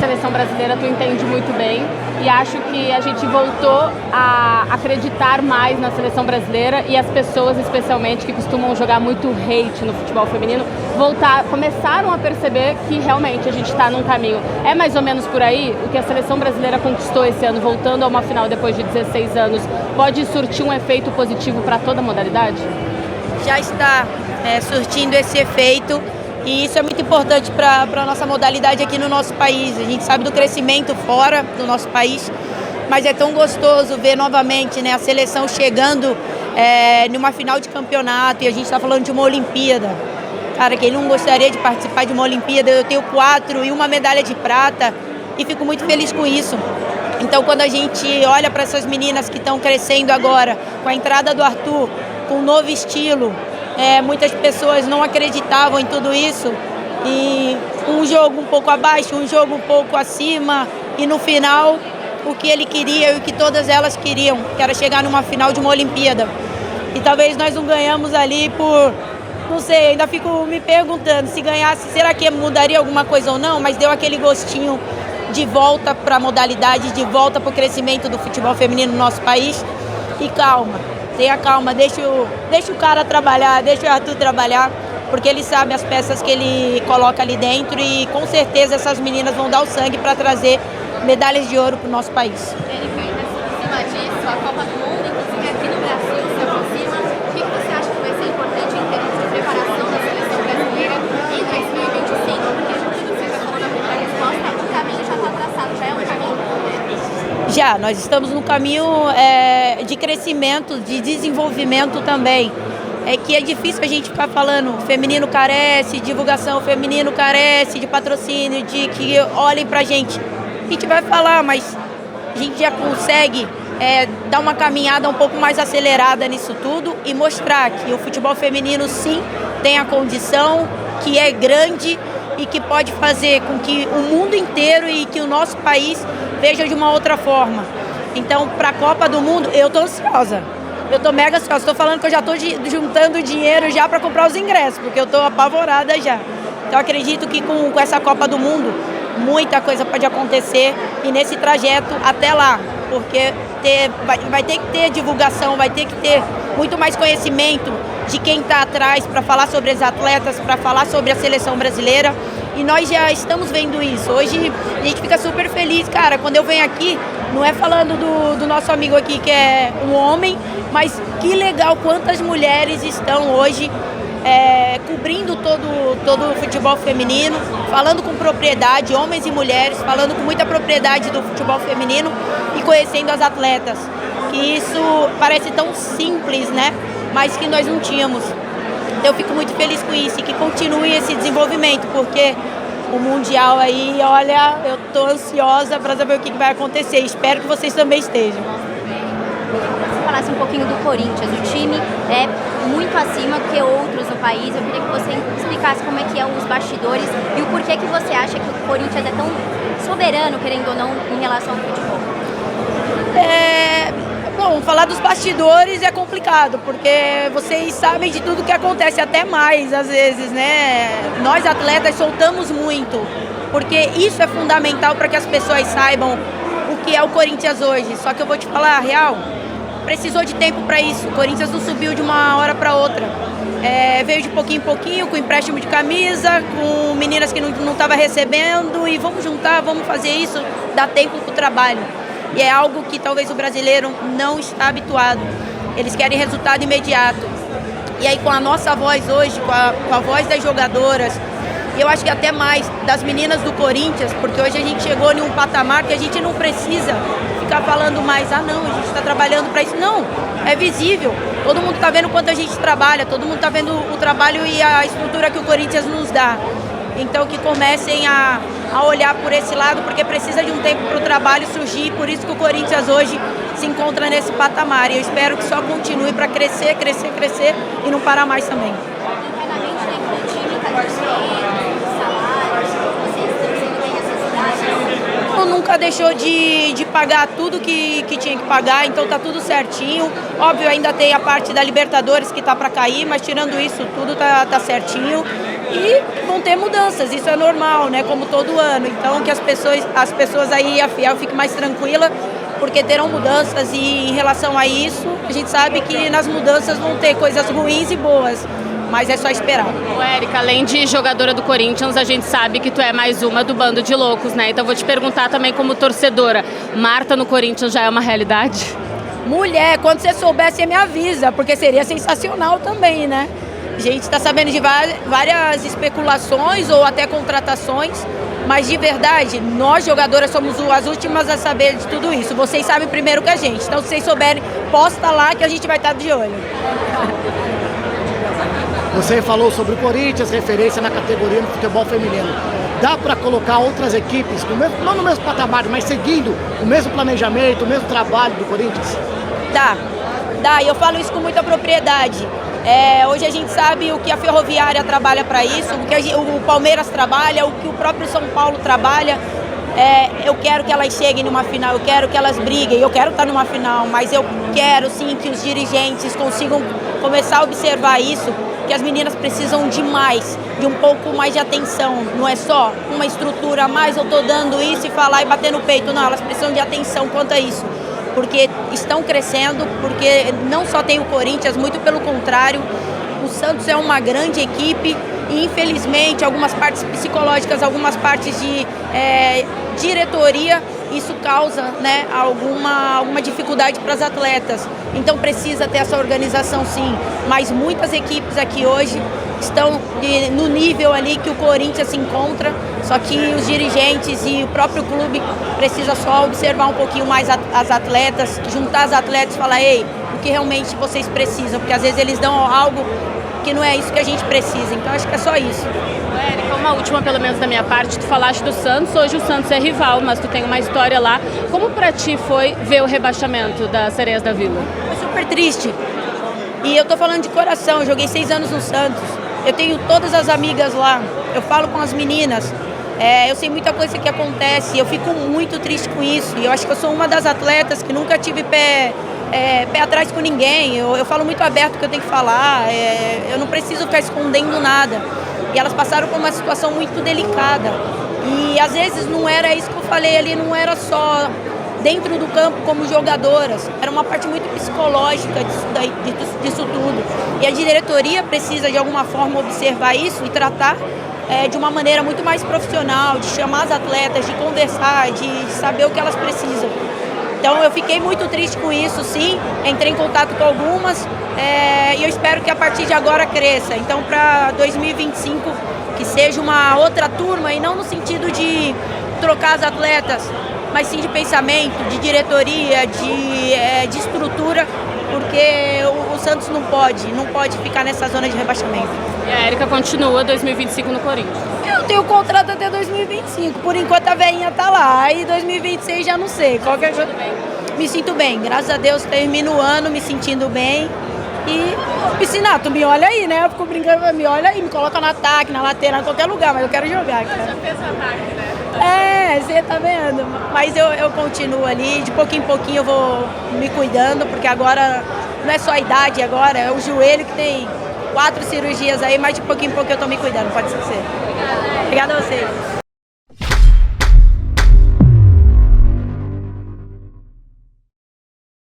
seleção brasileira tu entende muito bem e acho que a gente voltou a acreditar mais na seleção brasileira e as pessoas, especialmente, que costumam jogar muito hate no futebol feminino, começaram a perceber que realmente a gente está num caminho. É mais ou menos por aí o que a seleção brasileira conquistou esse ano, voltando a uma final depois de 16 anos, pode surtir um efeito positivo para toda a modalidade? Já está surtindo esse efeito. E isso é muito importante para a nossa modalidade aqui no nosso país. A gente sabe do crescimento fora do nosso país, mas é tão gostoso ver novamente, né, a seleção chegando numa final de campeonato, e a gente está falando de uma Olimpíada. Cara, quem não gostaria de participar de uma Olimpíada? Eu tenho 4 e uma medalha de prata e fico muito feliz com isso. Então, quando a gente olha para essas meninas que estão crescendo agora, com a entrada do Arthur, com um novo estilo, muitas pessoas não acreditavam em tudo isso, e um jogo um pouco abaixo, um jogo um pouco acima, e no final o que ele queria e o que todas elas queriam, que era chegar numa final de uma Olimpíada. E talvez nós não ganhamos ali por, não sei, ainda fico me perguntando se ganhasse, será que mudaria alguma coisa ou não, mas deu aquele gostinho de volta para a modalidade, de volta para o crescimento do futebol feminino no nosso país. E calma, tenha calma, deixa o cara trabalhar, deixa o Arthur trabalhar, porque ele sabe as peças que ele coloca ali dentro, e com certeza essas meninas vão dar o sangue para trazer medalhas de ouro para o nosso país. Ele fez em cima disso, a Copa do Mundo, inclusive aqui no Brasil, se aproxima. O que você acha que vai ser importante em termos de preparação da seleção brasileira em 2025? Porque tudo que você falou na primeira resposta, o caminho já está traçado, já é um caminho. Já, nós estamos no caminho de crescimento, de desenvolvimento também. É que é difícil a gente ficar falando, feminino carece, divulgação, feminino carece de patrocínio, de que olhem pra gente. A gente vai falar, mas a gente já consegue dar uma caminhada um pouco mais acelerada nisso tudo e mostrar que o futebol feminino sim tem a condição, que é grande e que pode fazer com que o mundo inteiro e que o nosso país veja de uma outra forma. Então, para a Copa do Mundo, eu tô ansiosa. Eu tô mega ansiosa. Estou falando que eu já tô juntando dinheiro já para comprar os ingressos, porque eu tô apavorada já. Então, acredito que com essa Copa do Mundo, muita coisa pode acontecer, e nesse trajeto até lá, porque vai ter que ter divulgação, vai ter que ter muito mais conhecimento de quem está atrás para falar sobre as atletas, para falar sobre a seleção brasileira, e nós já estamos vendo isso. Hoje a gente fica super feliz, cara, quando eu venho aqui, não é falando do nosso amigo aqui que é um homem, mas que legal quantas mulheres estão hoje cobrindo todo o futebol feminino, falando com propriedade, homens e mulheres, falando com muita propriedade do futebol feminino e conhecendo as atletas. Que isso parece tão simples, né? Mas que nós não tínhamos. Eu fico muito feliz com isso e que continue esse desenvolvimento, porque o Mundial aí, olha, eu tô ansiosa para saber o que vai acontecer. Espero que vocês também estejam. Se falasse um pouquinho do Corinthians, o time é muito acima que outros no país. Eu queria que você explicasse como é que é os bastidores e o porquê que você acha que o Corinthians é tão soberano, querendo ou não, em relação ao futebol. Bom, falar dos bastidores é complicado, porque vocês sabem de tudo que acontece, até mais às vezes, né? Nós atletas soltamos muito, porque isso é fundamental para que as pessoas saibam o que é o Corinthians hoje. Só que eu vou te falar a real, precisou de tempo para isso. O Corinthians não subiu de uma hora para outra. Veio de pouquinho em pouquinho, com empréstimo de camisa, com meninas que não estavam recebendo, e vamos juntar, vamos fazer isso, dá tempo para o trabalho. E é algo que talvez o brasileiro não está habituado. Eles querem resultado imediato. E aí com a nossa voz hoje, com a voz das jogadoras, e eu acho que até mais das meninas do Corinthians, porque hoje a gente chegou em um patamar que a gente não precisa ficar falando mais, não, a gente está trabalhando para isso. Não, é visível. Todo mundo está vendo quanto a gente trabalha, todo mundo está vendo o trabalho e a estrutura que o Corinthians nos dá. Então que comecem a olhar por esse lado, porque precisa de um tempo para o trabalho surgir, por isso que o Corinthians hoje se encontra nesse patamar. E eu espero que só continue para crescer, crescer, crescer e não parar mais também. Internamente, dentro do time, está crescendo, salários, vocês estão sendo bem necessidades? Nunca deixou de pagar tudo que tinha que pagar, então tá tudo certinho. Óbvio, ainda tem a parte da Libertadores que tá para cair, mas tirando isso, tudo tá certinho. E vão ter mudanças, isso é normal, né? Como todo ano. Então que as pessoas aí, a Fiel fique mais tranquila, porque terão mudanças e em relação a isso, a gente sabe que nas mudanças vão ter coisas ruins e boas, mas é só esperar. Ô, Érica, além de jogadora do Corinthians, a gente sabe que tu é mais uma do bando de loucos, né? Então vou te perguntar também como torcedora, Marta no Corinthians já é uma realidade? Mulher, quando você souber, você me avisa, porque seria sensacional também, né? A gente está sabendo de várias especulações ou até contratações, mas de verdade, nós jogadoras somos as últimas a saber de tudo isso. Vocês sabem primeiro que a gente. Então, se vocês souberem, posta lá que a gente vai estar de olho. Você falou sobre o Corinthians, referência na categoria no futebol feminino. Dá para colocar outras equipes, não no mesmo patamar, mas seguindo o mesmo planejamento, o mesmo trabalho do Corinthians? Dá, e eu falo isso com muita propriedade. Hoje a gente sabe o que a Ferroviária trabalha para isso, o que o Palmeiras trabalha, o que o próprio São Paulo trabalha. Eu quero que elas cheguem numa final, eu quero que elas briguem, eu quero estar numa final, mas eu quero sim que os dirigentes consigam começar a observar isso, que as meninas precisam de mais, de um pouco mais de atenção, não é só uma estrutura a mais, eu estou dando isso e falar e bater no peito, não, elas precisam de atenção quanto a isso, porque estão crescendo, porque não só tem o Corinthians, muito pelo contrário, o Santos é uma grande equipe e infelizmente algumas partes psicológicas, algumas partes de diretoria, isso causa, né, alguma dificuldade para as atletas. Então precisa ter essa organização sim, mas muitas equipes aqui hoje estão no nível ali que o Corinthians se encontra, só que os dirigentes e o próprio clube precisa só observar um pouquinho mais as atletas, juntar as atletas e falar, ei, o que realmente vocês precisam, porque às vezes eles dão algo que não é isso que a gente precisa, então acho que é só isso. Érica, uma última pelo menos da minha parte, tu falaste do Santos, hoje o Santos é rival, mas tu tem uma história lá, como pra ti foi ver o rebaixamento das Sereias da Vila? Foi super triste, e eu tô falando de coração, eu joguei 6 anos no Santos, eu tenho todas as amigas lá, eu falo com as meninas, eu sei muita coisa que acontece, eu fico muito triste com isso, e eu acho que eu sou uma das atletas que nunca tive pé atrás com ninguém, eu falo muito aberto o que eu tenho que falar, eu não preciso ficar escondendo nada. E elas passaram por uma situação muito delicada. E às vezes não era isso que eu falei ali, não era só dentro do campo como jogadoras, era uma parte muito psicológica disso tudo. E a diretoria precisa de alguma forma observar isso e tratar de uma maneira muito mais profissional, de chamar as atletas, de conversar, de saber o que elas precisam. Então eu fiquei muito triste com isso, sim, entrei em contato com algumas e eu espero que a partir de agora cresça. Então para 2025 que seja uma outra turma e não no sentido de trocar as atletas, mas sim de pensamento, de diretoria, de estrutura, porque o Santos não pode ficar nessa zona de rebaixamento. E a Érica continua 2025 no Corinthians? Eu tenho contrato até 2025, por enquanto a velhinha tá lá, aí 2026 já não sei. Qualquer coisa. Me sinto bem, graças a Deus termino o ano me sentindo bem. E, Piscinato, me olha aí, né? Eu fico brincando, me olha aí, me coloca no ataque, na lateral, em qualquer lugar, mas eu quero jogar, cara. Você já fez o ataque, né? Você tá vendo? Mas eu continuo ali, de pouquinho em pouquinho eu vou me cuidando, porque agora não é só a idade, agora é o joelho que tem 4 cirurgias aí, mas de pouquinho em pouquinho eu tô me cuidando, pode esquecer. Obrigada a vocês.